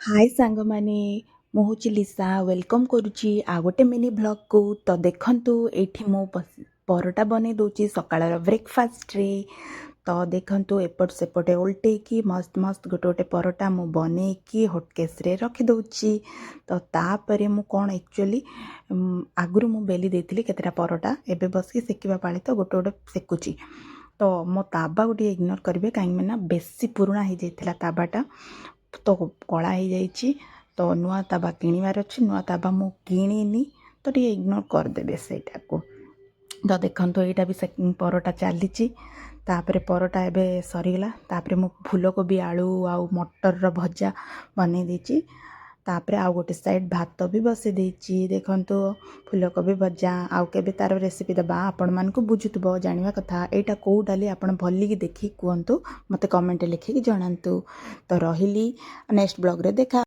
हाय सांग माने ମୁଁ ହେଉଛି ଲିସା ୱେଲକମ୍ କରୁଛି ଆଉ ଗୋଟେ ମିନି ବ୍ଲଗ୍କୁ। ତ ଦେଖନ୍ତୁ ଏଇଠି ମୁଁ ପରଟା ବନେଇ ଦେଉଛି ସକାଳର ବ୍ରେକଫାଷ୍ଟରେ। ତ ଦେଖନ୍ତୁ ଏପଟ ସେପଟେ ଓଲଟେଇକି ମସ୍ତ ମସ୍ତ ଗୋଟେ ଗୋଟେ ପରଟା ମୁଁ ବନେଇକି ହଟକେସ୍ରେ ରଖିଦେଉଛି। ତ ତାପରେ ମୁଁ କ'ଣ ଆକ୍ଚୁଆଲି ଆଗରୁ ମୁଁ ବେଲି ଦେଇଥିଲି କେତେଟା ପରଟା, ଏବେ ବସିକି ସେକିବା ପାଳି ତ ଗୋଟେ ଗୋଟେ ସେକୁଛି। ତ ମୋ ତାବାକୁ ଟିକେ ଇଗ୍ନୋର କରିବେ, କାହିଁକି ନା ବେଶୀ ପୁରୁଣା ହେଇଯାଇଥିଲା ତାବାଟା, ତ କଳା ହେଇଯାଇଛି। ତ ନୂଆ ତାବା କିଣିବାର ଅଛି, ନୂଆ ତାବା ମୁଁ କିଣିନି, ତ ଟିକେ ଇଗ୍ନୋର କରିଦେବେ ସେଇଟାକୁ। ତ ଦେଖନ୍ତୁ ଏଇଟା ବି ପରଟା ଚାଲିଛି। ତାପରେ ପରଟା ଏବେ ସରିଗଲା। ତାପରେ ମୁଁ ଫୁଲକୋବି ଆଳୁ ଆଉ ମଟରର ଭଜା ବନେଇ ଦେଇଛି। ତାପରେ ଆଉ ଗୋଟେ ସାଇଡ଼୍ ଭାତ ବି ବସେଇ ଦେଇଛି। ଦେଖନ୍ତୁ ଫୁଲକୋବି ଭଜା। ଆଉ କେବେ ତା'ର ରେସିପି ଦେବା ଆପଣମାନଙ୍କୁ ବୁଝୁଥିବ, ଜାଣିବା କଥା ଏଇଟା କେଉଁ ଡାଲି ଆପଣ ଭଲିକି ଦେଖିକି କୁହନ୍ତୁ, ମୋତେ କମେଣ୍ଟରେ ଲେଖିକି ଜଣାନ୍ତୁ। ତ ରହିଲି, ନେକ୍ସଟ ବ୍ଲଗ୍ରେ ଦେଖା।